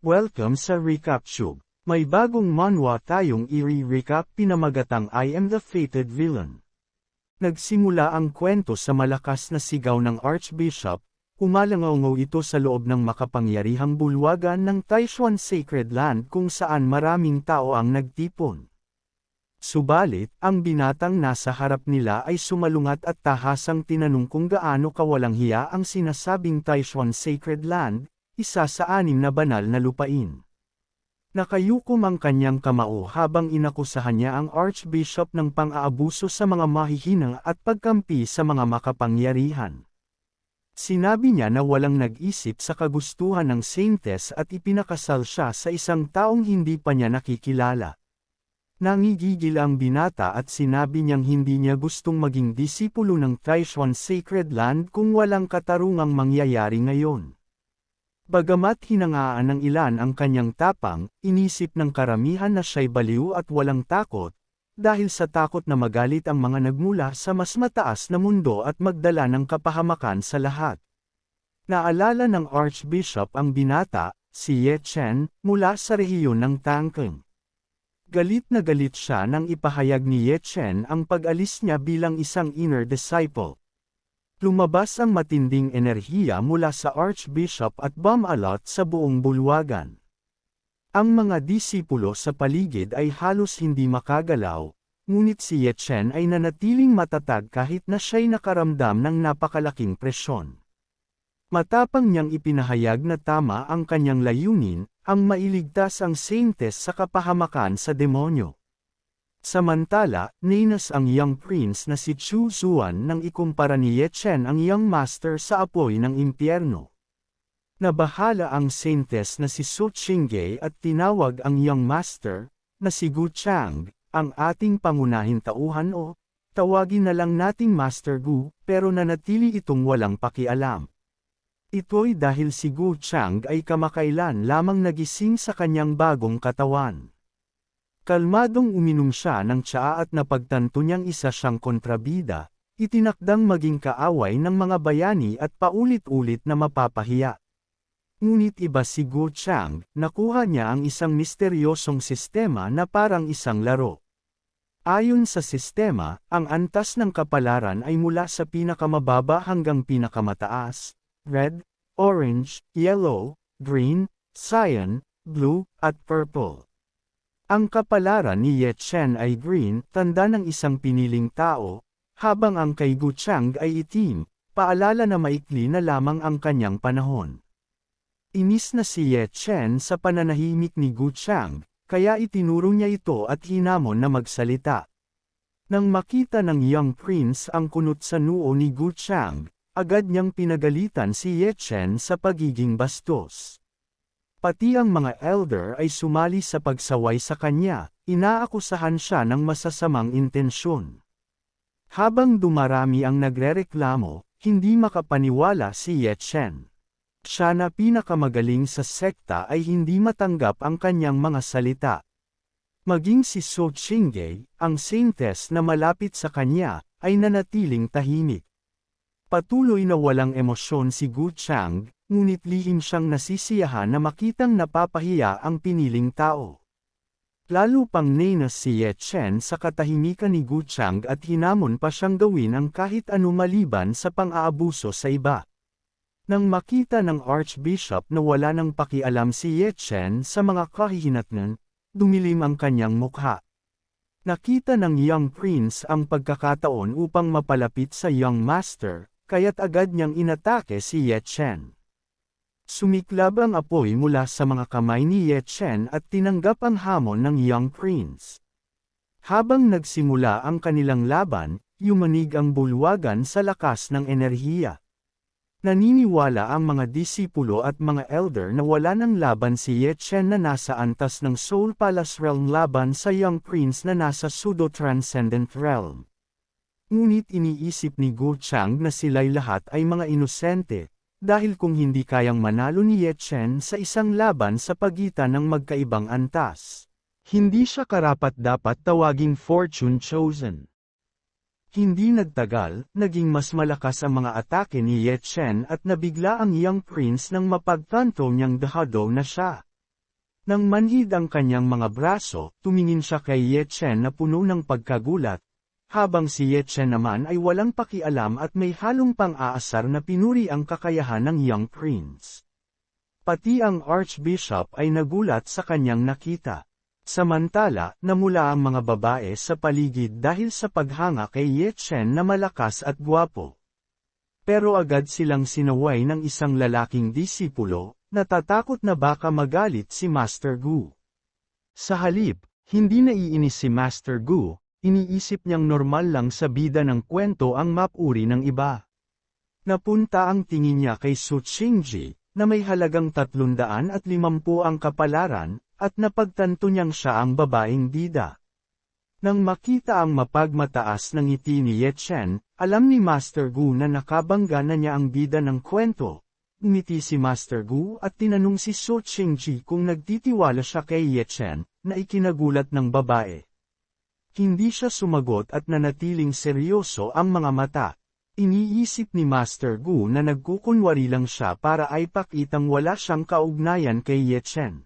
Welcome sa RecapTube. May bagong manhwa tayong i-recap pinamagatang I Am the Fated Villain. Nagsimula ang kwento sa malakas na sigaw ng Archbishop, umalangaw ito sa loob ng makapangyarihang bulwagan ng Taishuan Sacred Land kung saan maraming tao ang nagtipon. Subalit, ang binatang nasa harap nila ay sumalungat at tahasang tinanong kung gaano kawalang hiya ang sinasabing Taishuan Sacred Land, isa sa 6 na banal na lupain. Nakayukom ang kanyang kamao habang inakusahan niya ang Archbishop ng pang-aabuso sa mga mahihinang at pagkampi sa mga makapangyarihan. Sinabi niya na walang nag-isip sa kagustuhan ng Saintess at ipinakasal siya sa isang taong hindi pa niya nakikilala. Nangigigil ang binata at sinabi niyang hindi niya gustong maging disipulo ng Taishuan Sacred Land kung walang katarungang mangyayari ngayon. Bagamat hinangaan ng ilan ang kanyang tapang, inisip ng karamihan na siya'y baliw at walang takot, dahil sa takot na magalit ang mga nagmula sa mas mataas na mundo at magdala ng kapahamakan sa lahat. Naalala ng Archbishop ang binata, si Ye Chen, mula sa rehiyon ng Tangkeng. Galit na galit siya nang ipahayag ni Ye Chen ang pag-alis niya bilang isang inner disciple. Lumabas ang matinding enerhiya mula sa Archbishop at bumalot sa buong bulwagan. Ang mga disipulo sa paligid ay halos hindi makagalaw, ngunit si Ye Chen ay nanatiling matatag kahit na siya'y nakaramdam ng napakalaking presyon. Matapang niyang ipinahayag na tama ang kanyang layunin, ang mailigtas ang Saintess sa kapahamakan sa demonyo. Samantala, ninas ang young prince na si Chu Zuan nang ikumpara ni Ye Chen ang young master sa apoy ng impyerno. Nabahala ang Saintess na si Su Qingge at tinawag ang young master, na si Gu Chang, ang ating pangunahing tauhan o, tawagin na lang nating Master Gu, pero nanatili itong walang pakialam. Ito'y dahil si Gu Chang ay kamakailan lamang nagising sa kanyang bagong katawan. Kalmadong uminom siya ng tsaa at napagtanto niyang isa siyang kontrabida, itinakdang maging kaaway ng mga bayani at paulit-ulit na mapapahiya. Ngunit iba si Gu Chang, nakuha niya ang isang misteryosong sistema na parang isang laro. Ayon sa sistema, ang antas ng kapalaran ay mula sa pinakamababa hanggang pinakamataas, red, orange, yellow, green, cyan, blue, at purple. Ang kapalaran ni Ye Chen ay green, tanda ng isang piniling tao, habang ang kay Gu Chang ay itim, paalala na maikli na lamang ang kanyang panahon. Inis na si Ye Chen sa pananahimik ni Gu Chang, kaya itinuro niya ito at hinamon na magsalita. Nang makita ng young prince ang kunot sa noo ni Gu Chang, agad niyang pinagalitan si Ye Chen sa pagiging bastos. Pati ang mga elder ay sumali sa pagsaway sa kanya, inaakusahan siya ng masasamang intensyon. Habang dumarami ang nagrereklamo, hindi makapaniwala si Ye Chen. Siya na pinakamagaling sa sekta ay hindi matanggap ang kanyang mga salita. Maging si Su Qingge, ang Saintess na malapit sa kanya, ay nanatiling tahimik. Patuloy na walang emosyon si Gu Chang, ngunit lihim siyang nasisiyahan na makitang napapahiya ang piniling tao. Lalo pang ninas si Ye Chen sa katahimikan ni Gu Chang at hinamon pa siyang gawin ang kahit ano maliban sa pang-aabuso sa iba. Nang makita ng Archbishop na wala nang pakialam si Ye Chen sa mga kahihinatnan, dumilim ang kanyang mukha. Nakita ng young prince ang pagkakataon upang mapalapit sa young master, kaya't agad niyang inatake si Ye Chen. Sumiklab ang apoy mula sa mga kamay ni Ye Chen at tinanggap ang hamon ng young prince. Habang nagsimula ang kanilang laban, yumanig ang bulwagan sa lakas ng enerhiya. Naniniwala ang mga disipulo at mga elder na wala ng laban si Ye Chen na nasa antas ng Soul Palace Realm laban sa young prince na nasa Pseudo-Transcendent Realm. Ngunit iniisip ni Gu Chang na sila'y lahat ay mga inosente, dahil kung hindi kayang manalo ni Ye Chen sa isang laban sa pagitan ng magkaibang antas, hindi siya karapat-dapat tawaging fortune chosen. Hindi nagtagal, naging mas malakas ang mga atake ni Ye Chen at nabigla ang young prince nang mapagtanto niyang dahado na siya. Nang manhid ang kanyang mga braso, tumingin siya kay Ye Chen na puno ng pagkagulat, habang si Ye Chen naman ay walang pakialam at may halong pang-aasar na pinuri ang kakayahan ng young prince. Pati ang Archbishop ay nagulat sa kanyang nakita. Samantala, namula ang mga babae sa paligid dahil sa paghanga kay Ye Chen na malakas at gwapo. Pero agad silang sinaway ng isang lalaking disipulo, natatakot na baka magalit si Master Gu. Sa halip, hindi naiinis si Master Gu, iniisip niyang normal lang sa bida ng kwento ang mapuri ng iba. Napunta ang tingin niya kay Su Qingji, na may halagang 350 ang kapalaran, at napagtanto niyang siya ang babaeng bida. Nang makita ang mapagmataas ng ngiti ni Ye Chen, alam ni Master Gu na nakabangga na niya ang bida ng kwento. Ngumiti si Master Gu at tinanong si Su Qingji kung nagtitiwala siya kay Ye Chen, na ikinagulat ng babae. Hindi siya sumagot at nanatiling seryoso ang mga mata. Iniisip ni Master Gu na nagkukunwari lang siya para ay pakitang wala siyang kaugnayan kay Ye Chen.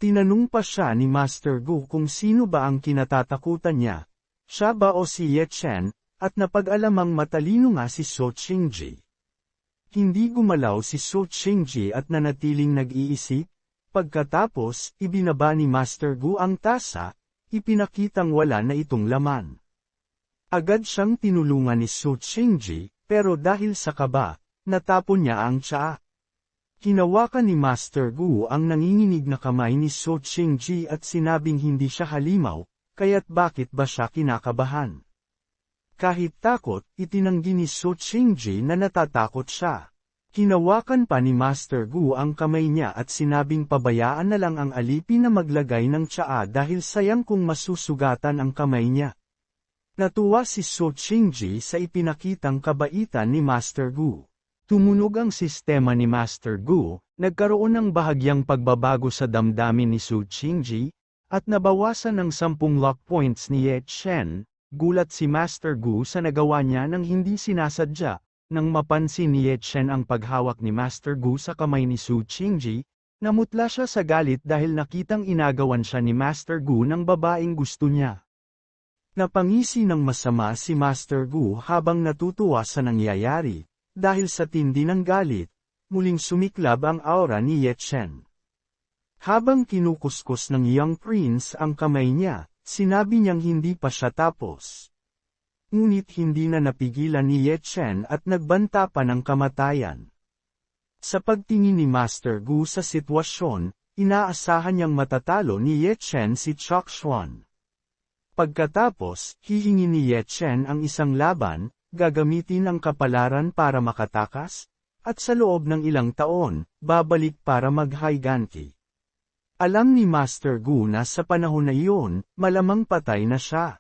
Tinanong pa siya ni Master Gu kung sino ba ang kinatatakutan niya, siya ba o si Ye Chen, at napag-alamang matalino nga si Su Qingji. Hindi gumalaw si Su Qingji at nanatiling nag-iisip, pagkatapos, ibinaba ni Master Gu ang tasa, ipinakitang wala na itong laman. Agad siyang tinulungan ni Su Qingji, pero dahil sa kaba, natapon niya ang tsaa. Hinawakan ni Master Gu ang nanginginig na kamay ni Su Qingji at sinabing hindi siya halimaw, kaya't bakit ba siya kinakabahan? Kahit takot, itinanggi ni Su Qingji na natatakot siya. Hinawakan pa ni Master Gu ang kamay niya at sinabing pabayaan na lang ang alipin na maglagay ng tsaa dahil sayang kung masusugatan ang kamay niya. Natuwa si Su Qingji sa ipinakitang kabaitan ni Master Gu. Tumunog ang sistema ni Master Gu, nagkaroon ng bahagyang pagbabago sa damdamin ni Su Qingji, at nabawasan ng 10 luck points ni Ye Chen. Gulat si Master Gu sa nagawa niya nang hindi sinasadya. Nang mapansin ni Ye Chen ang paghawak ni Master Gu sa kamay ni Su Qingji, namutla siya sa galit dahil nakitang inagawan siya ni Master Gu ng babaeng gusto niya. Napangisi ng masama si Master Gu habang natutuwa sa nangyayari, dahil sa tindi ng galit, muling sumiklab ang aura ni Ye Chen. Habang kinukuskus ng young prince ang kamay niya, sinabi niyang hindi pa siya tapos. Ngunit hindi na napigilan ni Ye Chen at nagbanta pa ng kamatayan. Sa pagtingin ni Master Gu sa sitwasyon, inaasahan niyang matatalo ni Ye Chen si Chakshuan. Pagkatapos, hihingi ni Ye Chen ang isang laban, gagamitin ang kapalaran para makatakas, at sa loob ng ilang taon, babalik para mag-higanti. Alam ni Master Gu na sa panahon na iyon, malamang patay na siya.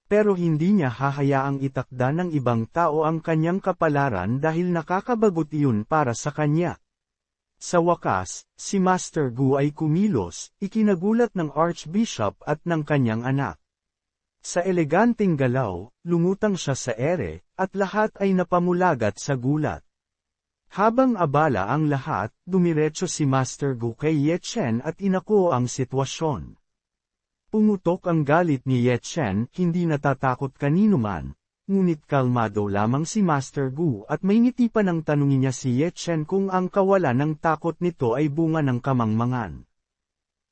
Pero hindi niya hahayaang itakda ng ibang tao ang kanyang kapalaran dahil nakakabagot iyon para sa kanya. Sa wakas, si Master Gu ay kumilos, ikinagulat ng Archbishop at ng kanyang anak. Sa eleganteng galaw, lumutang siya sa ere, at lahat ay napamulagat sa gulat. Habang abala ang lahat, dumiretso si Master Gu kay Ye Chen at inako ang sitwasyon. Pumutok ang galit ni Ye Chen, hindi natatakot kanino man, ngunit kalmado lamang si Master Gu at may ngiti pa nang tanungin niya si Ye Chen kung ang kawalan ng takot nito ay bunga ng kamangmangan.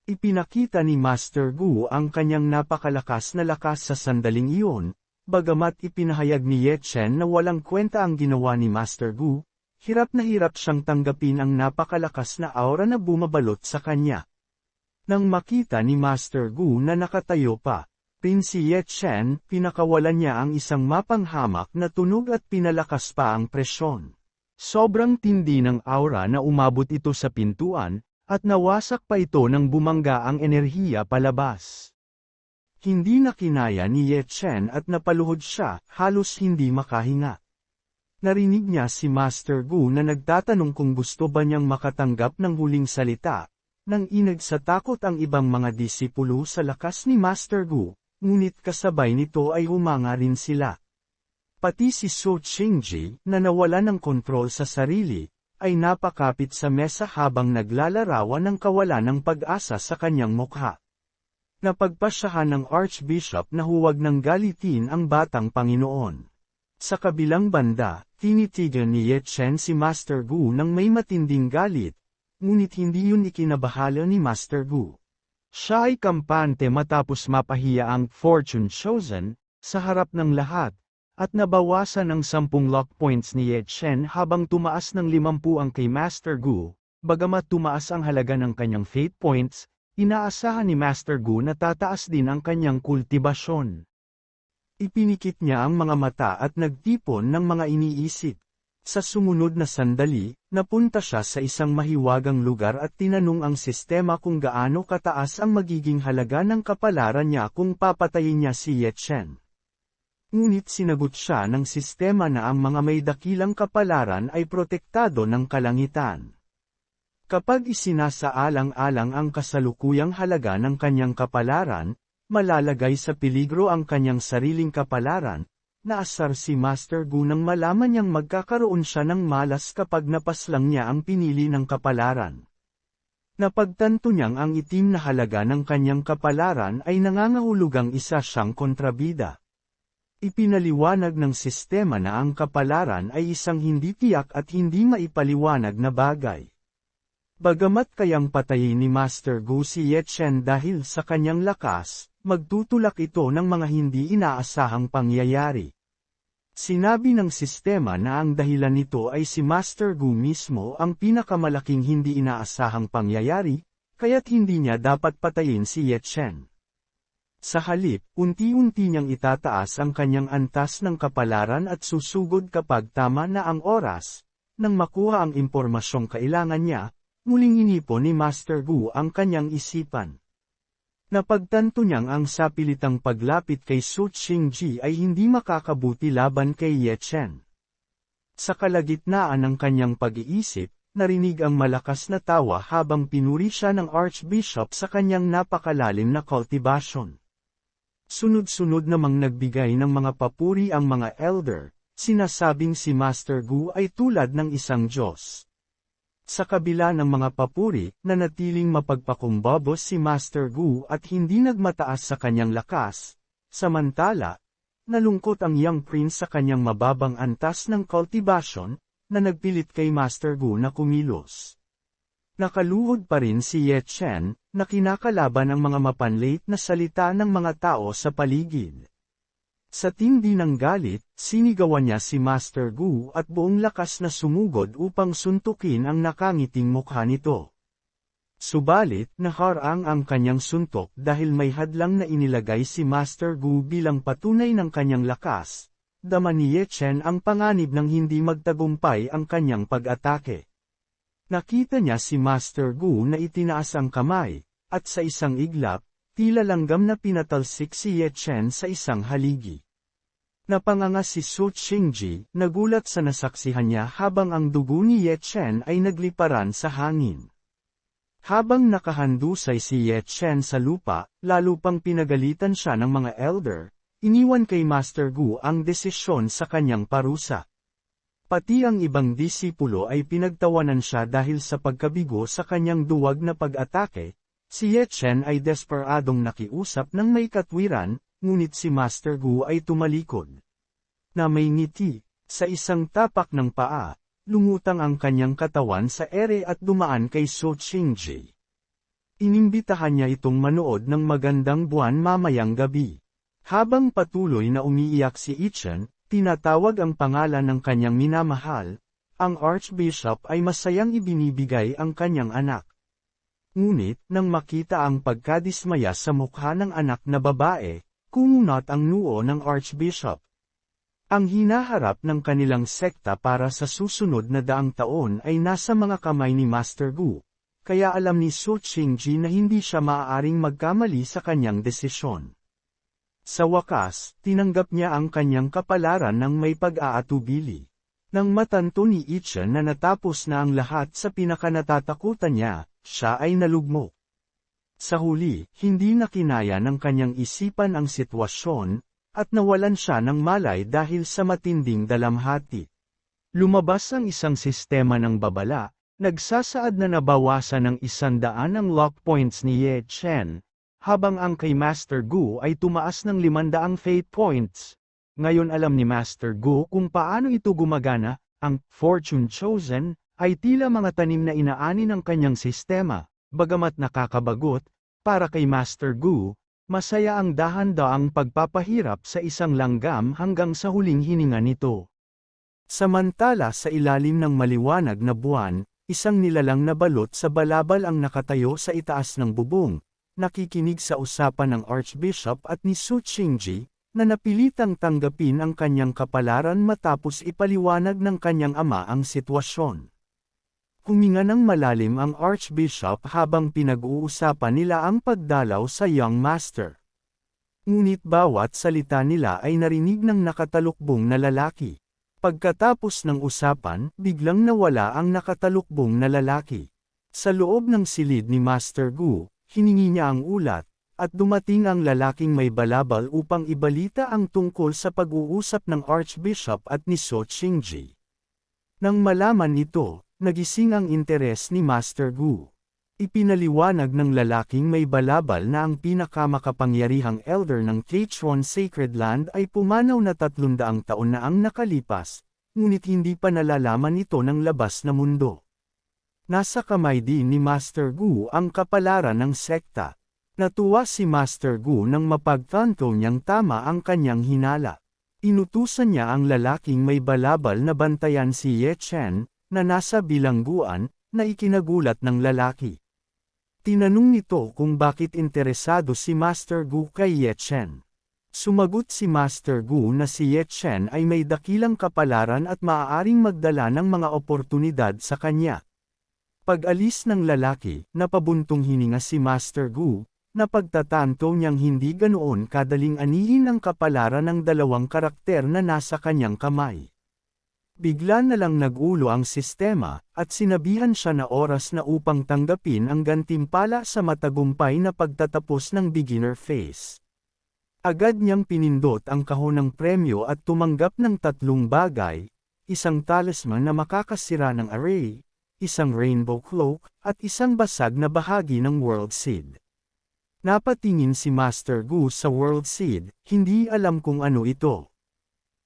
Ipinakita ni Master Gu ang kanyang napakalakas na lakas sa sandaling iyon, bagamat ipinahayag ni Ye Chen na walang kwenta ang ginawa ni Master Gu, hirap na hirap siyang tanggapin ang napakalakas na aura na bumabalot sa kanya. Nang makita ni Master Gu na nakatayo pa, si Ye Chen, pinakawalan niya ang isang mapanghamak na tunog at pinalakas pa ang presyon. Sobrang tindi ng aura na umabot ito sa pintuan, at nawasak pa ito nang bumangga ang enerhiya palabas. Hindi na kinaya ni Ye Chen at napaluhod siya, halos hindi makahinga. Narinig niya si Master Gu na nagtatanong kung gusto ba niyang makatanggap ng huling salita, nang inag sa takot ang ibang mga disipulo sa lakas ni Master Gu, ngunit kasabay nito ay humanga rin sila. Pati si Su Qingji, na nawala ng kontrol sa sarili, ay napakapit sa mesa habang naglalarawan ng kawalan ng pag-asa sa kanyang mukha. Napagpasyahan ng Archbishop na huwag nang galitin ang batang Panginoon. Sa kabilang banda, tinitigan ni Ye Chen si Master Gu nang may matinding galit, ngunit hindi yun ikinabahala ni Master Gu. Siya ay kampante matapos mapahiya ang Fortune Chosen, sa harap ng lahat, at nabawasan ng 10 luck points ni Ye Chen habang tumaas ng 50 ang kay Master Gu. Bagamat tumaas ang halaga ng kanyang fate points, inaasahan ni Master Gu na tataas din ang kanyang kultibasyon. Ipinikit niya ang mga mata at nagtipon ng mga iniisip. Sa sumunod na sandali, napunta siya sa isang mahiwagang lugar at tinanong ang sistema kung gaano kataas ang magiging halaga ng kapalaran niya kung papatayin niya si Ye Chen. Ngunit sinagot siya ng sistema na ang mga may dakilang kapalaran ay protektado ng kalangitan. Kapag isinasaalang-alang ang kasalukuyang halaga ng kanyang kapalaran, malalagay sa peligro ang kanyang sariling kapalaran. Naasar si Master Gu nang malaman niyang magkakaroon siya ng malas kapag napaslang niya ang pinili ng kapalaran. Napagtanto niyang ang itim na halaga ng kanyang kapalaran ay nangangahulugang isa siyang kontrabida. Ipinaliwanag ng sistema na ang kapalaran ay isang hindi tiyak at hindi maipaliwanag na bagay. Bagamat kayang patayin ni Master Gu si Ye Chen dahil sa kanyang lakas, magtutulak ito ng mga hindi inaasahang pangyayari. Sinabi ng sistema na ang dahilan nito ay si Master Gu mismo ang pinakamalaking hindi inaasahang pangyayari, kaya't hindi niya dapat patayin si Ye Chen. Sa halip, unti-unti niyang itataas ang kanyang antas ng kapalaran at susugod kapag tama na ang oras. Nang makuha ang impormasyong kailangan niya, muling inipon ni Master Gu ang kanyang isipan. Napagtanto niyang ang sapilitang paglapit kay Su Qingji ay hindi makakabuti laban kay Ye Chen. Sa kalagitnaan ng kanyang pag-iisip, narinig ang malakas na tawa habang pinuri siya ng Archbishop sa kanyang napakalalim na kultibasyon. Sunod-sunod namang nagbigay ng mga papuri ang mga elder, sinasabing si Master Gu ay tulad ng isang Diyos. Sa kabila ng mga papuri, nanatiling mapagpakumbaba si Master Gu at hindi nagmataas sa kanyang lakas. Samantala, nalungkot ang young prince sa kanyang mababang antas ng cultivation, na nagpilit kay Master Gu na kumilos. Nakaluhod pa rin si Ye Chen, na kinakalaban ang mga mapanlait na salita ng mga tao sa paligid. Sa tindi ng galit, sinigawan niya si Master Gu at buong lakas na sumugod upang suntukin ang nakangiting mukha nito. Subalit, naharang ang kanyang suntok dahil may hadlang na inilagay si Master Gu bilang patunay ng kanyang lakas. Dama ni Ye Chen ang panganib ng hindi magtagumpay ang kanyang pag-atake. Nakita niya si Master Gu na itinaas ang kamay, at sa isang iglap, tila langgam na pinatalsik si Ye Chen sa isang haligi. Napanganga si Su Qingji, nagulat sa nasaksihan niya habang ang dugo ni Ye Chen ay nagliparan sa hangin. Habang nakahandusay si Ye Chen sa lupa, lalo pang pinagalitan siya ng mga elder, iniwan kay Master Gu ang desisyon sa kanyang parusa. Pati ang ibang disipulo ay pinagtawanan siya dahil sa pagkabigo sa kanyang duwag na pag-atake. Si Ye Chen ay desperadong nakiusap ng may katwiran, ngunit si Master Gu ay tumalikod. Na may ngiti, sa isang tapak ng paa, lumutang ang kanyang katawan sa ere at dumaan kay Su Qingji. Inimbitahan niya itong manood ng magandang buwan mamayang gabi. Habang patuloy na umiiyak si Ichen, tinatawag ang pangalan ng kanyang minamahal, ang Archbishop ay masayang ibinibigay ang kanyang anak. Ngunit, nang makita ang pagkadismaya sa mukha ng anak na babae, kumunot ang noo ng Archbishop. Ang hinaharap ng kanilang sekta para sa susunod na daang taon ay nasa mga kamay ni Master Gu, kaya alam ni Su Qingji na hindi siya maaaring magkamali sa kanyang desisyon. Sa wakas, tinanggap niya ang kanyang kapalaran ng may pag-aatubili. Nang matanto ni Ichen na natapos na ang lahat sa pinakanatatakutan niya, siya ay nalugmok. Sa huli, hindi na kinaya ng kanyang isipan ang sitwasyon, at nawalan siya ng malay dahil sa matinding dalamhati. Lumabas ang isang sistema ng babala, nagsasaad na nabawasan ng 100 ang lock points ni Ye Chen, habang ang kay Master Gu ay tumaas ng 500 fate points. Ngayon alam ni Master Gu kung paano ito gumagana, ang Fortune Chosen ay tila mga tanim na inaani ng kanyang sistema, bagamat nakakabagot, para kay Master Gu, masaya ang dahan-daang pagpapahirap sa isang langgam hanggang sa huling hininga nito. Samantala sa ilalim ng maliwanag na buwan, isang nilalang na balot sa balabal ang nakatayo sa itaas ng bubong, nakikinig sa usapan ng Archbishop at ni Su Qingji, na napilitang tanggapin ang kanyang kapalaran matapos ipaliwanag ng kanyang ama ang sitwasyon. Huminga ng malalim ang Archbishop habang pinag-uusapan nila ang pagdalaw sa Young Master. Ngunit bawat salita nila ay narinig ng nakatalukbong na lalaki. Pagkatapos ng usapan, biglang nawala ang nakatalukbong na lalaki. Sa loob ng silid ni Master Gu, hiningi niya ang ulat, at dumating ang lalaking may balabal upang ibalita ang tungkol sa pag-uusap ng Archbishop at ni Su Qingji. Nang malaman ito, nagising ang interes ni Master Gu. Ipinaliwanag ng lalaking may balabal na ang pinakamakapangyarihang elder ng Taichuan Sacred Land ay pumanaw na 300 taon na ang nakalipas, ngunit hindi pa nalalaman ito ng labas na mundo. Nasa kamay din ni Master Gu ang kapalaran ng sekta. Natuwa si Master Gu nang mapagtanto niyang tama ang kanyang hinala. Inutusan niya ang lalaking may balabal na bantayan si Ye Chen, na nasa bilangguan, na ikinagulat ng lalaki. Tinanong nito kung bakit interesado si Master Gu kay Ye Chen. Sumagot si Master Gu na si Ye Chen ay may dakilang kapalaran at maaaring magdala ng mga oportunidad sa kanya. Pag-alis ng lalaki, napabuntong hininga si Master Gu, na pagtatanto niyang hindi ganoon kadaling anihin ang kapalaran ng dalawang karakter na nasa kanyang kamay. Bigla na lang nag-ulo ang sistema, at sinabihan siya na oras na upang tanggapin ang gantimpala sa matagumpay na pagtatapos ng beginner phase. Agad niyang pinindot ang kahon ng premyo at tumanggap ng 3 bagay, isang talisman na makakasira ng array, isang rainbow cloak, at isang basag na bahagi ng World Seed. Napatingin si Master Gu sa World Seed, hindi alam kung ano ito.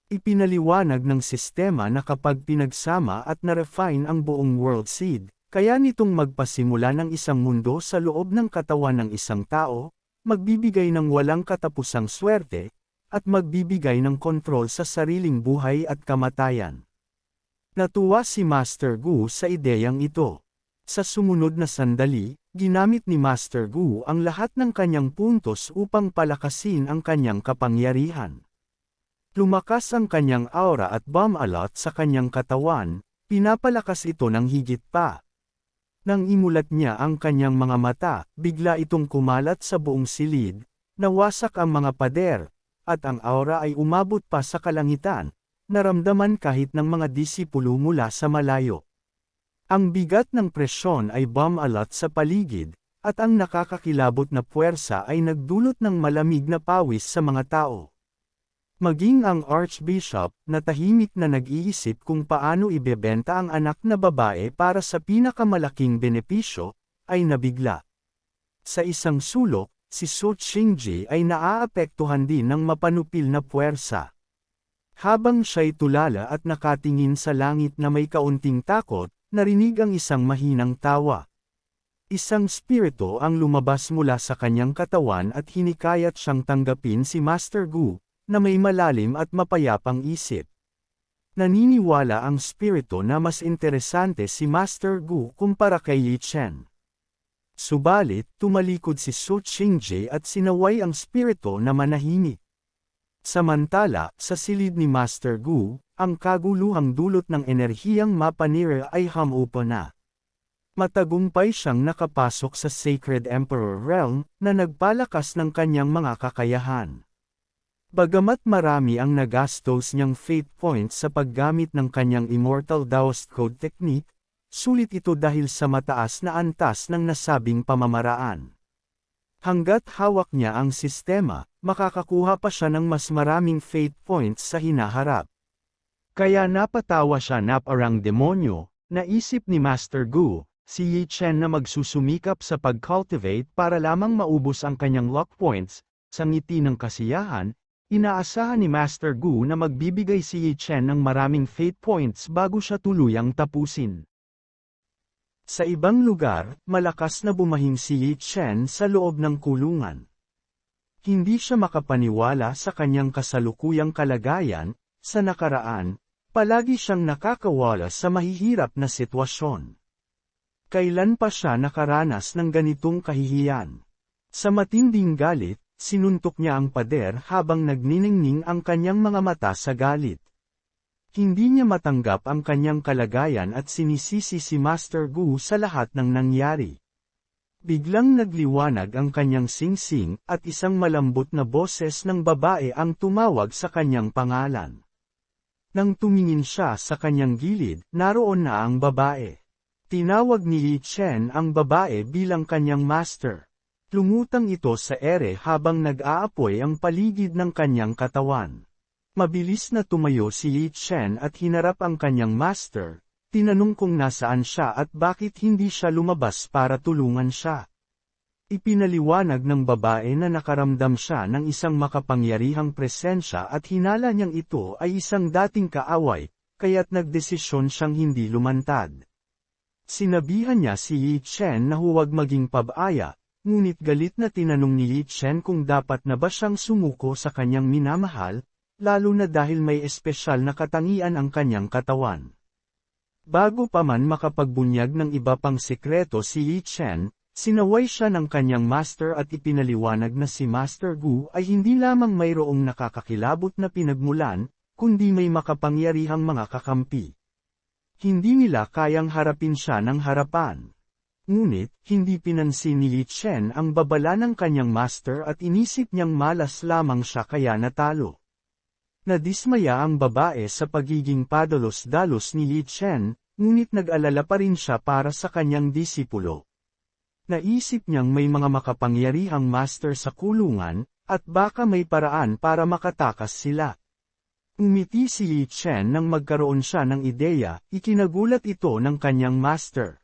Ipinaliwanag ng sistema na kapag pinagsama at na-refine ang buong World Seed, kaya nitong magpasimula ng isang mundo sa loob ng katawan ng isang tao, magbibigay ng walang katapusang swerte, at magbibigay ng kontrol sa sariling buhay at kamatayan. Natuwa si Master Gu sa ideyang ito. Sa sumunod na sandali, ginamit ni Master Gu ang lahat ng kanyang puntos upang palakasin ang kanyang kapangyarihan. Lumakas ang kanyang aura at bumalot sa kanyang katawan, pinapalakas ito ng higit pa. Nang imulat niya ang kanyang mga mata, bigla itong kumalat sa buong silid, nawasak ang mga pader, at ang aura ay umabot pa sa kalangitan, naramdaman kahit ng mga disipulo mula sa malayo. Ang bigat ng presyon ay bumalot sa paligid, at ang nakakakilabot na puwersa ay nagdulot ng malamig na pawis sa mga tao. Maging ang Archbishop, na tahimik na nag-iisip kung paano ibebenta ang anak na babae para sa pinakamalaking benepisyo, ay nabigla. Sa isang sulok, si Su Qingji ay naaapektuhan din ng mapanupil na puwersa. Habang siya'y tulala at nakatingin sa langit na may kaunting takot, narinig ang isang mahinang tawa. Isang spirito ang lumabas mula sa kanyang katawan at hinikayat siyang tanggapin si Master Gu, na may malalim at mapayapang isip. Naniniwala ang spirito na mas interesante si Master Gu kumpara kay Ye Chen. Subalit, tumalikod si Su Qingji at sinaway ang spirito na manahimik. Samantala, sa silid ni Master Gu, ang kaguluhang dulot ng enerhiyang mapanira ay humupa na. Matagumpay siyang nakapasok sa Sacred Emperor Realm, na nagpalakas ng kanyang mga kakayahan. Bagamat marami ang nagastos niyang fate points sa paggamit ng kanyang Immortal Daoist Code technique, sulit ito dahil sa mataas na antas ng nasabing pamamaraan. Hanggat hawak niya ang sistema, makakakuha pa siya ng mas maraming fate points sa hinaharap. Kaya napatawa siya na parang demonyo. Naisip ni Master Gu, si Yi Chen na magsusumikap sa pag-cultivate para lamang maubos ang kanyang luck points. Sa ngiti ng kasiyahan, inaasahan ni Master Gu na magbibigay si Yi Chen ng maraming fate points bago siya tuluyang tapusin. Sa ibang lugar, malakas na bumahing si Yi Chen sa loob ng kulungan. Hindi siya makapaniwala sa kanyang kasalukuyang kalagayan. Sa nakaraan, palagi siyang nakakawala sa mahihirap na sitwasyon. Kailan pa siya nakaranas ng ganitong kahihiyan? Sa matinding galit, sinuntok niya ang pader habang nagniningning ang kanyang mga mata sa galit. Hindi niya matanggap ang kanyang kalagayan at sinisisi si Master Gu sa lahat ng nangyari. Biglang nagliwanag ang kanyang singsing at isang malambot na boses ng babae ang tumawag sa kanyang pangalan. Nang tumingin siya sa kanyang gilid, naroon na ang babae. Tinawag ni Yi Chen ang babae bilang kanyang master. Lumutang ito sa ere habang nag-aapoy ang paligid ng kanyang katawan. Mabilis na tumayo si Yi Chen at hinarap ang kanyang master. Tinanong kung nasaan siya at bakit hindi siya lumabas para tulungan siya. Ipinaliwanag ng babae na nakaramdam siya ng isang makapangyarihang presensya at hinala niyang ito ay isang dating kaaway, kaya't nagdesisyon siyang hindi lumantad. Sinabihan niya si Yi Chen na huwag maging pabaya, ngunit galit na tinanong ni Yi Chen kung dapat na ba siyang sumuko sa kanyang minamahal, lalo na dahil may espesyal na katangian ang kanyang katawan. Bago pa man makapagbunyag ng iba pang sikreto si Yi Chen, sinaway siya ng kanyang master at ipinaliwanag na si Master Gu ay hindi lamang mayroong nakakakilabot na pinagmulan, kundi may makapangyarihang mga kakampi. Hindi nila kayang harapin siya ng harapan. Ngunit, hindi pinansin ni Yi Chen ang babala ng kanyang master at inisip niyang malas lamang siya kaya natalo. Nadismaya ang babae sa pagiging padalos-dalos ni Yi Chen, ngunit nag-alala pa rin siya para sa kanyang disipulo. Naisip niyang may mga makapangyarihang master sa kulungan, at baka may paraan para makatakas sila. Umiti si Yi Chen nang magkaroon siya ng ideya, ikinagulat ito ng kanyang master.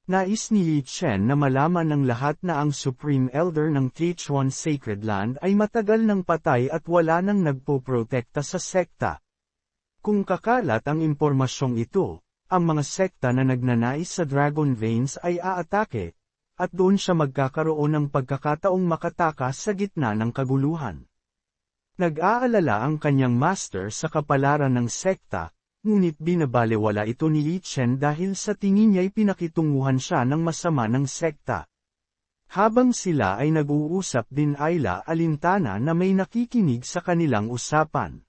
Nais ni Yi Chen na malaman ng lahat na ang Supreme Elder ng Tichuan Sacred Land ay matagal nang patay at wala nang nagpoprotekta sa sekta. Kung kakalat ang impormasyong ito, ang mga sekta na nagnanais sa Dragon Veins ay aatake, at doon siya magkakaroon ng pagkakataong makatakas sa gitna ng kaguluhan. Nag-aalala ang kanyang master sa kapalaran ng sekta, ngunit binabalewala ito ni Yi Chen dahil sa tingin niya'y pinakitunguhan siya ng masama ng sekta. Habang sila ay nag-uusap din ay alintana na may nakikinig sa kanilang usapan.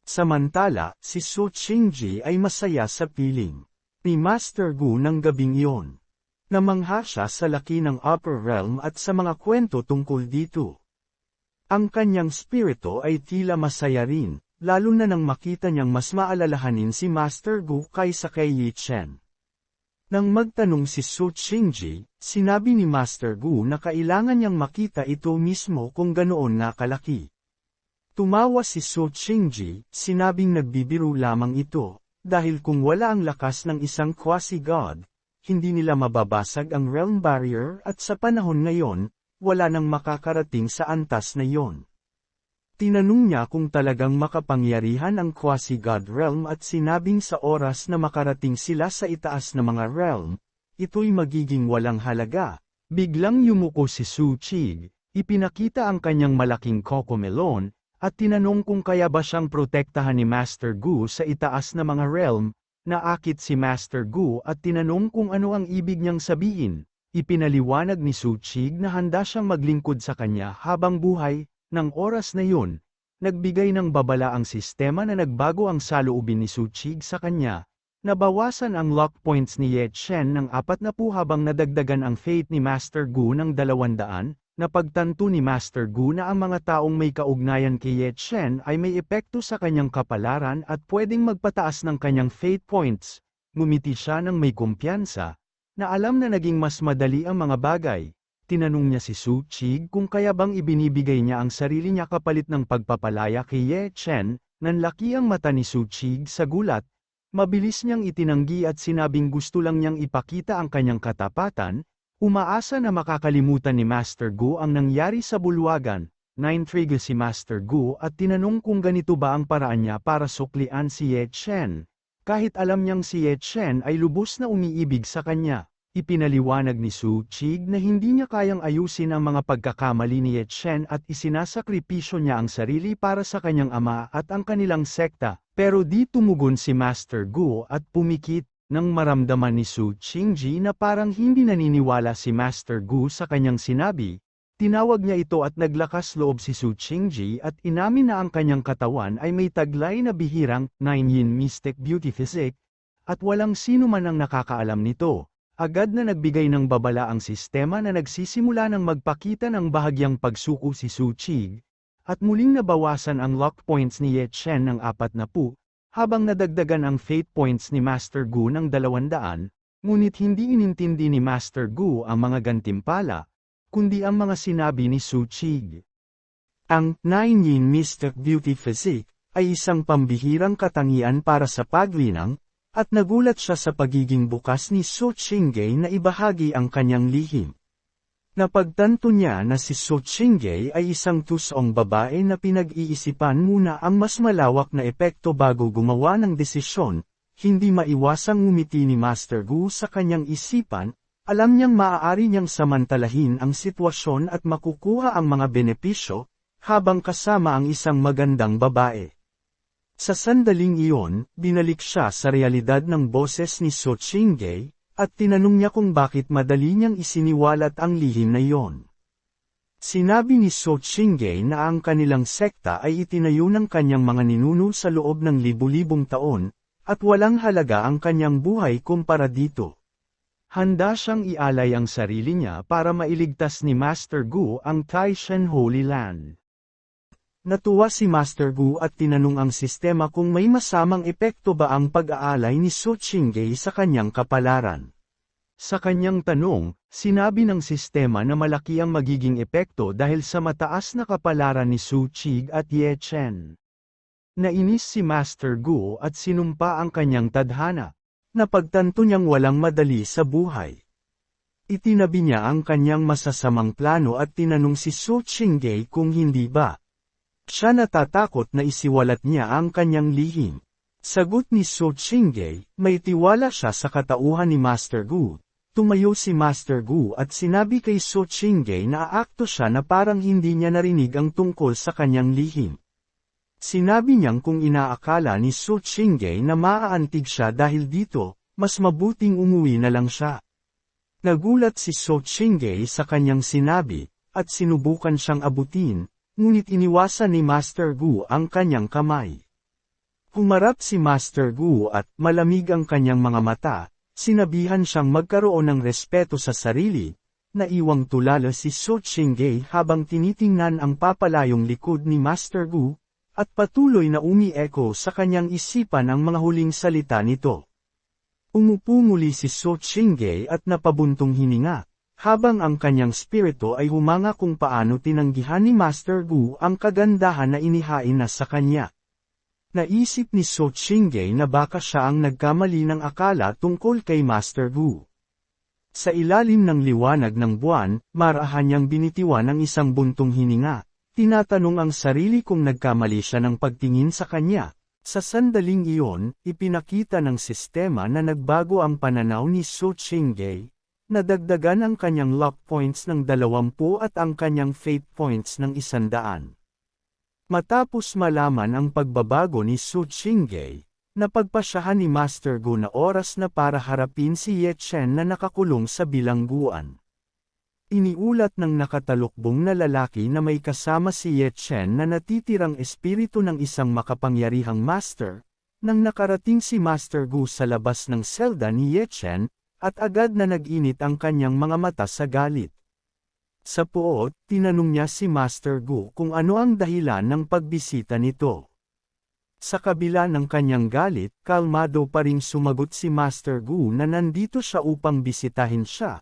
Samantala, si Su Qingji ay masaya sa piling ni Master Gu ng gabing iyon. Namangha siya sa laki ng Upper Realm at sa mga kwento tungkol dito. Ang kanyang spirito ay tila masaya rin, lalo na nang makita niyang mas maalalahanin si Master Gu kaysa kay Yi Chen. Nang magtanong si Su Qingji, sinabi ni Master Gu na kailangan niyang makita ito mismo kung ganoon nga kalaki. Tumawa si Su Qingji, sinabing nagbibiro lamang ito, dahil kung wala ang lakas ng isang quasi-god, hindi nila mababasag ang realm barrier at sa panahon ngayon, wala nang makakarating sa antas na iyon. Tinanong niya kung talagang makapangyarihan ang quasi-god realm at sinabing sa oras na makarating sila sa itaas na mga realm, ito'y magiging walang halaga. Biglang yumuko si Su Qing, ipinakita ang kanyang malaking cocomelon, at tinanong kung kaya ba siyang protektahan ni Master Gu sa itaas na mga realm. Naakit si Master Gu at tinanong kung ano ang ibig niyang sabihin. Ipinaliwanag ni Su Qing na handa siyang maglingkod sa kanya habang buhay. Nang oras na yun, nagbigay ng babala ang sistema na nagbago ang saloobin ni Su Qing sa kanya. Nabawasan ang luck points ni Yi Chen ng 40 habang nadagdagan ang fate ni Master Gu ng 200. Napagtanto ni Master Gu na ang mga taong may kaugnayan kay Yi Chen ay may epekto sa kanyang kapalaran at pwedeng magpataas ng kanyang fate points. Ngumiti siya ng may kumpiyansa, na alam na naging mas madali ang mga bagay. Tinanong niya si Su Qing kung kaya bang ibinibigay niya ang sarili niya kapalit ng pagpapalaya kay Yi Chen, Nanlaki ang mata ni Su Chig sa gulat. Mabilis niyang itinanggi at sinabing gusto lang niyang ipakita ang kanyang katapatan, umaasa na makakalimutan ni Master Gu ang nangyari sa bulwagan. Naintriga si Master Gu at tinanong kung ganito ba ang paraan niya para suklian si Ye Chen. Kahit alam niyang si Ye Chen ay lubos na umiibig sa kanya, ipinaliwanag ni Su Chig na hindi niya kayang ayusin ang mga pagkakamali ni Ye Chen at isinasakripisyo niya ang sarili para sa kanyang ama at ang kanilang sekta. Pero di tumugon si Master Gu at pumikit, nang maramdaman ni Su Qingji na parang hindi naniniwala si Master Gu sa kanyang sinabi, tinawag niya ito at naglakas loob si Su Qingji at inamin na ang kanyang katawan ay may taglay na bihirang 9-yin Mystic Beauty Physique, at walang sino man ang nakakaalam nito. Agad na nagbigay ng babala ang sistema na nagsisimula ng magpakita ng bahagyang pagsuko si Su Chig, at muling nabawasan ang lock points ni Ye Chen ng 40, habang nadagdagan ang fate points ni Master Gu ng 200, ngunit hindi inintindi ni Master Gu ang mga gantimpala, kundi ang mga sinabi ni Su Chig. Ang 9-yin Mystic Beauty Physique ay isang pambihirang katangian para sa paglinang, at nagulat siya sa pagiging bukas ni Su Qingge na ibahagi ang kanyang lihim. Napagtanto niya na si Su Qingge ay isang tusong babae na pinag-iisipan muna ang mas malawak na epekto bago gumawa ng desisyon. Hindi maiwasang ngumiti ni Master Gu sa kanyang isipan, alam niyang maaari niyang samantalahin ang sitwasyon at makukuha ang mga benepisyo, habang kasama ang isang magandang babae. Sa sandaling iyon, binalik siya sa realidad ng boses ni Su Qingge, at tinanong niya kung bakit madali niyang isiniwalat ang lihim na iyon. Sinabi ni Su Qingge na ang kanilang sekta ay itinayo ng kanyang mga ninuno sa loob ng libu-libong taon, at walang halaga ang kanyang buhay kumpara dito. Handa siyang ialay ang sarili niya para mailigtas ni Master Gu ang Taishan Holy Land. Natuwa si Master Gu at tinanong ang sistema kung may masamang epekto ba ang pag-aalay ni Su Qingge sa kanyang kapalaran. Sa kanyang tanong, sinabi ng sistema na malaki ang magiging epekto dahil sa mataas na kapalaran ni Su Chig at Ye Chen. Nainis si Master Gu at sinumpa ang kanyang tadhana. Napagtanto niyang walang madali sa buhay. Itinabi niya ang kanyang masasamang plano at tinanong si Su Qingge kung hindi ba siya natatakot na isiwalat niya ang kanyang lihim. Sagot ni Su Qingge, may tiwala siya sa katauhan ni Master Gu. Tumayo si Master Gu at sinabi kay Su Qingge na aakto siya na parang hindi niya narinig ang tungkol sa kanyang lihim. Sinabi niyang kung inaakala ni Su Qingge na maaantig siya dahil dito, mas mabuting umuwi na lang siya. Nagulat si Su Qingge sa kanyang sinabi, at sinubukan siyang abutin, ngunit iniwasan ni Master Gu ang kanyang kamay. Humarap si Master Gu at malamig ang kanyang mga mata, sinabihan siyang magkaroon ng respeto sa sarili, naiwang tulala si Su Qingge habang tinitingnan ang papalayong likod ni Master Gu, at patuloy na umi-echo sa kanyang isipan ang mga huling salita nito. Umupo muli si Su Qingge at napabuntong hininga, habang ang kanyang spirito ay humanga kung paano tinanggihan ni Master Gu ang kagandahan na inihain na sa kanya. Naisip ni Su Qingge na baka siya ang nagkamali ng akala tungkol kay Master Gu. Sa ilalim ng liwanag ng buwan, marahan niyang binitiwan ang isang buntong hininga, tinatanong ang sarili kung nagkamali siya ng pagtingin sa kanya. Sa sandaling iyon, ipinakita ng sistema na nagbago ang pananaw ni Su Qingge. Nadagdagan ang kanyang lock points ng 20 at ang kanyang fate points ng 100. Matapos malaman ang pagbabago ni Su Qingge, napagpasyahan ni Master Gu na oras na para harapin si Ye Chen na nakakulong sa bilangguan. Iniulat ng nakatalukbong na lalaki na may kasama si Ye Chen na natitirang espiritu ng isang makapangyarihang master, nang nakarating si Master Gu sa labas ng selda ni Ye Chen, at agad na nag-init ang kanyang mga mata sa galit. Sa poot, tinanong niya si Master Gu kung ano ang dahilan ng pagbisita nito. Sa kabila ng kanyang galit, kalmado pa ring sumagot si Master Gu na nandito siya upang bisitahin siya.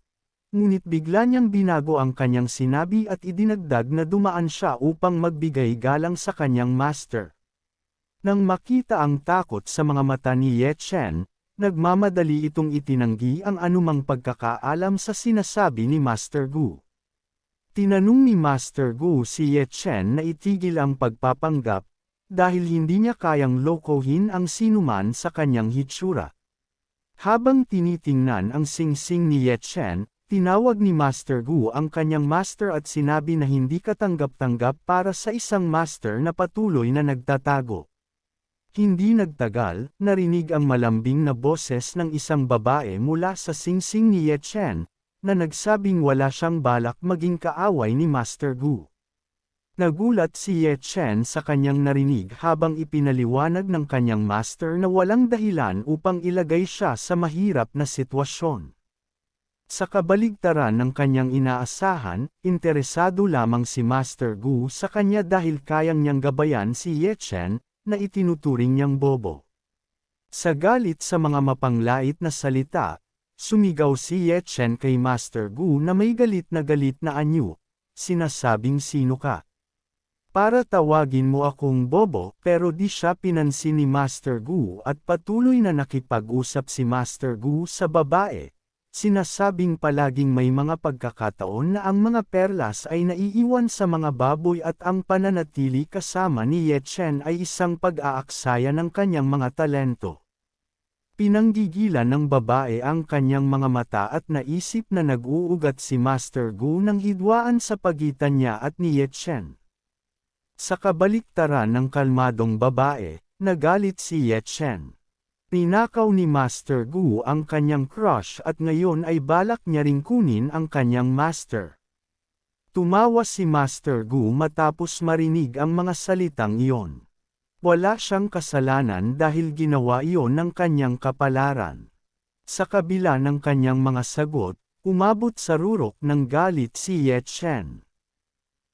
Ngunit bigla niyang binago ang kanyang sinabi at idinagdag na dumaan siya upang magbigay galang sa kanyang master. Nang makita ang takot sa mga mata ni Ye Chen, nagmamadali itong itinanggi ang anumang pagkakaalam sa sinasabi ni Master Gu. Tinanong ni Master Gu si Ye Chen na itigil ang pagpapanggap, dahil hindi niya kayang lokohin ang sinuman sa kanyang hitsura. Habang tinitingnan ang singsing ni Ye Chen, tinawag ni Master Gu ang kanyang master at sinabi na hindi katanggap-tanggap para sa isang master na patuloy na nagtatago. Hindi nagtagal, narinig ang malambing na boses ng isang babae mula sa singsing ni Ye Chen, na nagsabing wala siyang balak maging kaaway ni Master Gu. Nagulat si Ye Chen sa kanyang narinig habang ipinaliwanag ng kanyang master na walang dahilan upang ilagay siya sa mahirap na sitwasyon. Sa kabaligtaran ng kanyang inaasahan, interesado lamang si Master Gu sa kanya dahil kayang niyang gabayan si Ye Chen, na itinuturing niyang bobo. Sa galit sa mga mapanglait na salita, sumigaw si Ye Chen kay Master Gu na may galit na anyo, sinasabing sino ka? Para tawagin mo akong bobo, pero di siya pinansin ni Master Gu at patuloy na nakipag-usap si Master Gu sa babae. Sinasabing palaging may mga pagkakataon na ang mga perlas ay naiiwan sa mga baboy at ang pananatili kasama ni Ye Chen ay isang pag-aaksaya ng kanyang mga talento. Pinanggigilan ng babae ang kanyang mga mata at naisip na nag-uugat si Master Gu ng hidwaan sa pagitan niya at ni Ye Chen. Sa kabaliktaran ng kalmadong babae, nagalit si Ye Chen. Ninakaw ni Master Gu ang kanyang crush at ngayon ay balak niya ring kunin ang kanyang master. Tumawa si Master Gu matapos marinig ang mga salitang iyon. Wala siyang kasalanan dahil ginawa iyon ng kanyang kapalaran. Sa kabila ng kanyang mga sagot, umabot sa rurok ng galit si Ye Chen.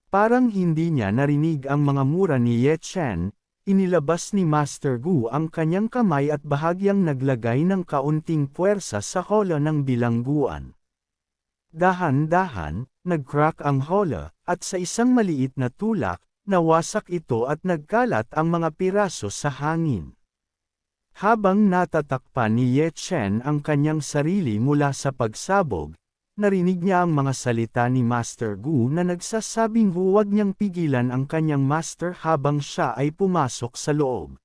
Parang hindi niya narinig ang mga mura ni Ye Chen. Inilabas ni Master Gu ang kanyang kamay at bahagyang naglagay ng kaunting puwersa sa hola ng bilangguan. Dahan-dahan, nag-crack ang hola, at sa isang maliit na tulak, nawasak ito at nagkalat ang mga piraso sa hangin. Habang natatakpan ni Ye Chen ang kanyang sarili mula sa pagsabog, narinig niya ang mga salita ni Master Gu na nagsasabing huwag niyang pigilan ang kanyang master habang siya ay pumasok sa loob.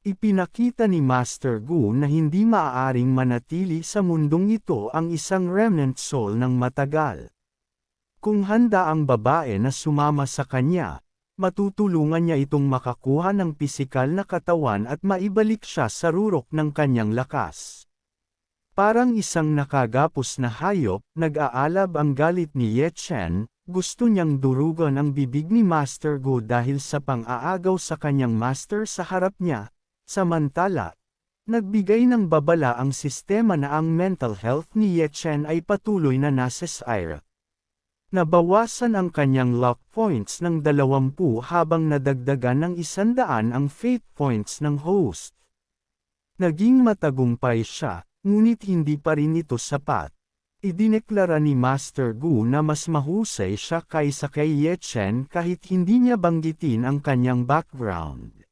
Ipinakita ni Master Gu na hindi maaaring manatili sa mundong ito ang isang remnant soul ng matagal. Kung handa ang babae na sumama sa kanya, matutulungan niya itong makakuha ng pisikal na katawan at maibalik siya sa rurok ng kanyang lakas. Parang isang nakagapos na hayop, nag-aalab ang galit ni Ye Chen, gusto niyang durugan ang bibig ni Master Gu dahil sa pang-aagaw sa kanyang master sa harap niya. Samantala, nagbigay ng babala ang sistema na ang mental health ni Ye Chen ay patuloy na nasisira. Nabawasan ang kanyang luck points ng 20 habang nadagdagan ng 100 ang fate points ng host. Naging matagumpay siya. Ngunit hindi pa rin ito sapat. Idineklara ni Master Gu na mas mahusay siya kaysa kay Ye Chen kahit hindi niya banggitin ang kanyang background.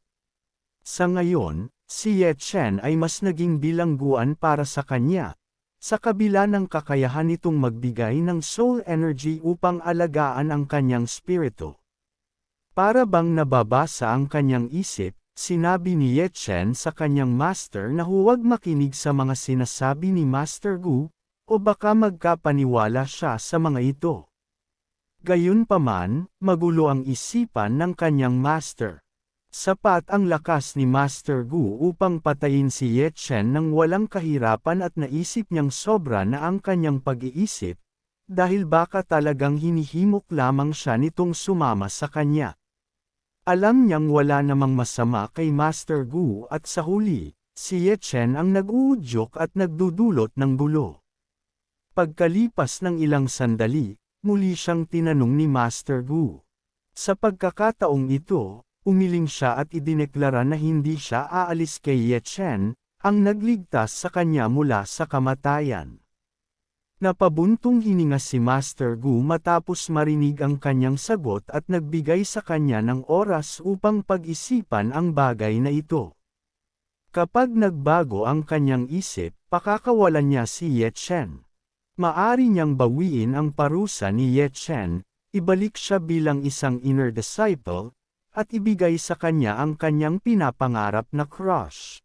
Sa ngayon, si Ye Chen ay mas naging bilangguan para sa kanya, sa kabila ng kakayahan nitong magbigay ng soul energy upang alagaan ang kanyang spirito. Para bang nababasa ang kanyang isip, sinabi ni Ye Chen sa kanyang master na huwag makinig sa mga sinasabi ni Master Gu, o baka magkapaniwala siya sa mga ito. Gayunpaman, magulo ang isipan ng kanyang master. Sapat ang lakas ni Master Gu upang patayin si Ye Chen nang walang kahirapan at naisip niyang sobra na ang kanyang pag-iisip, dahil baka talagang hinihimok lamang siya nitong sumama sa kanya. Alam niyang wala namang masama kay Master Gu at sa huli, si Ye Chen ang nag-uudyok at nagdudulot ng gulo. Pagkalipas ng ilang sandali, muli siyang tinanong ni Master Gu. Sa pagkakataong ito, umiling siya at idineklara na hindi siya aalis kay Ye Chen, ang nagligtas sa kanya mula sa kamatayan. Napabuntong hininga si Master Gu matapos marinig ang kanyang sagot at nagbigay sa kanya ng oras upang pag-isipan ang bagay na ito. Kapag nagbago ang kanyang isip, pakakawalan niya si Ye Chen. Maari niyang bawiin ang parusa ni Ye Chen, ibalik siya bilang isang inner disciple, at ibigay sa kanya ang kanyang pinapangarap na crush.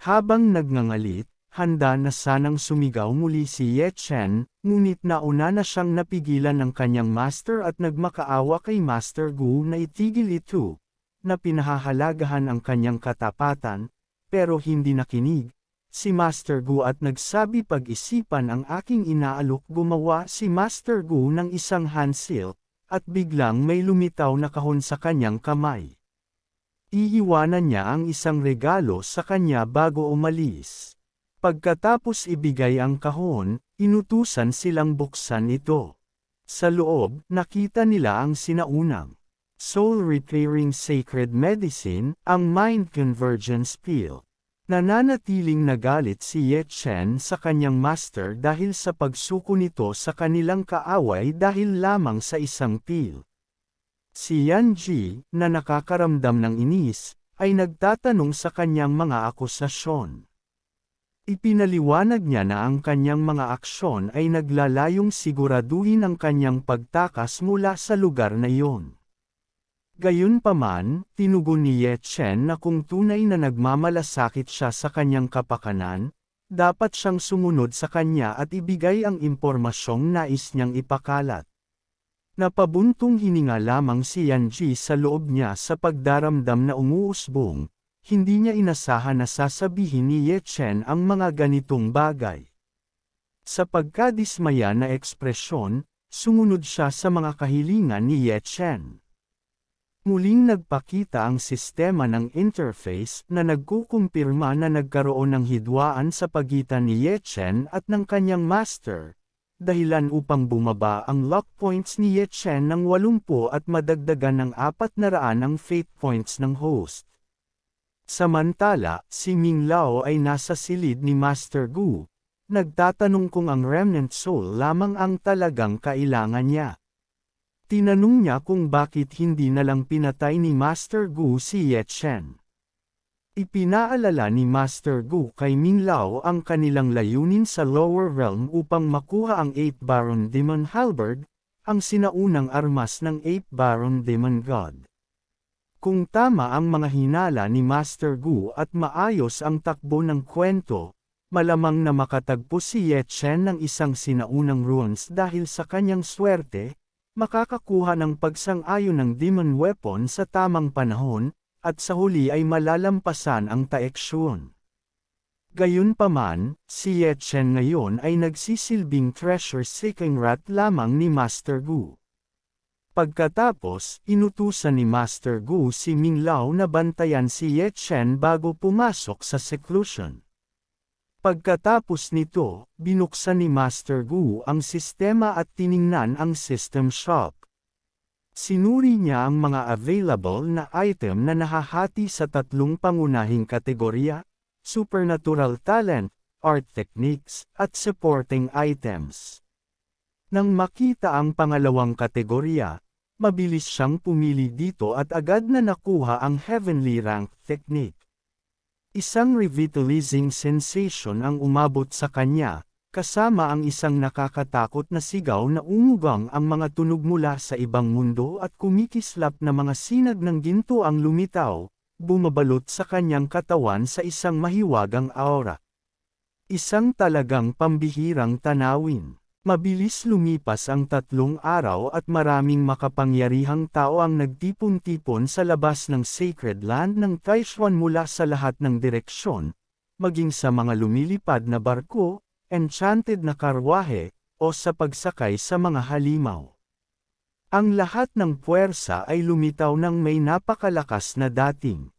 Habang nagngangalit, handa na sanang sumigaw muli si Ye Chen, ngunit nauna na siyang napigilan ng kanyang master at nagmakaawa kay Master Gu na itigil ito, na pinahahalagahan ang kanyang katapatan, pero hindi nakinig. Si Master Gu at nagsabi pag-isipan ang aking inaalok gumawa si Master Gu ng isang handsil, at biglang may lumitaw na kahon sa kanyang kamay. Iiwanan niya ang isang regalo sa kanya bago umalis. Pagkatapos ibigay ang kahon, inutusan silang buksan ito. Sa loob, nakita nila ang sinaunang soul-repairing sacred medicine, ang mind convergence pill. Nananatiling nagalit si Ye Chen sa kanyang master dahil sa pagsuko nito sa kanilang kaaway dahil lamang sa isang pill. Si Yan Ji, na nakakaramdam ng inis, ay nagtatanong sa kanyang mga akusasyon. Ipinaliwanag niya na ang kanyang mga aksyon ay naglalayong siguraduhin ang kanyang pagtakas mula sa lugar na iyon. Gayunpaman, tinugon ni Ye Chen na kung tunay na nagmamalasakit siya sa kanyang kapakanan, dapat siyang sumunod sa kanya at ibigay ang impormasyong nais niyang ipakalat. Napabuntong hininga lamang si Yan Ji sa loob niya sa pagdaramdam na umuusbong. Hindi niya inasahan na sasabihin ni Ye Chen ang mga ganitong bagay. Sa pagkadismaya na ekspresyon, sumunod siya sa mga kahilingan ni Ye Chen. Muling nagpakita ang sistema ng interface na nagkukumpirma na nagkaroon ng hidwaan sa pagitan ni Ye Chen at ng kanyang master, dahilan upang bumaba ang luck points ni Ye Chen ng 80 at madagdagan ng 400 ang fate points ng host. Samantala, si Ming Lao ay nasa silid ni Master Gu, nagtatanong kung ang remnant soul lamang ang talagang kailangan niya. Tinanong niya kung bakit hindi na lang pinatay ni Master Gu si Ye Chen. Ipinaalala ni Master Gu kay Ming Lao ang kanilang layunin sa lower realm upang makuha ang 8 Baron Demon Halberd, ang sinaunang armas ng 8 Baron Demon God. Kung tama ang mga hinala ni Master Gu at maayos ang takbo ng kwento, malamang na makatagpo si Ye Chen ng isang sinaunang runes dahil sa kanyang swerte, makakakuha ng pagsang-ayon ng demon weapon sa tamang panahon, at sa huli ay malalampasan ang taeksyon. Gayunpaman, si Ye Chen ngayon ay nagsisilbing treasure-seeking rat lamang ni Master Gu. Pagkatapos, inutusan ni Master Gu si Ming Lao na bantayan si Ye Chen bago pumasok sa seclusion. Pagkatapos nito, binuksan ni Master Gu ang sistema at tiningnan ang system shop. Sinuri niya ang mga available na item na nahahati sa 3 pangunahing kategorya: supernatural talent, art techniques, at supporting items. Nang makita ang pangalawang kategorya, mabilis siyang pumili dito at agad na nakuha ang heavenly rank technique. Isang revitalizing sensation ang umabot sa kanya, kasama ang isang nakakatakot na sigaw na umugang ang mga tunog mula sa ibang mundo at kumikislap na mga sinag ng ginto ang lumitaw, bumabalot sa kanyang katawan sa isang mahiwagang aura. Isang talagang pambihirang tanawin. Mabilis lumipas ang 3 araw at maraming makapangyarihang tao ang nagtipon-tipon sa labas ng Sacred Land ng Taishuan mula sa lahat ng direksyon, maging sa mga lumilipad na barko, enchanted na karwahe, o sa pagsakay sa mga halimaw. Ang lahat ng puwersa ay lumitaw ng may napakalakas na dating.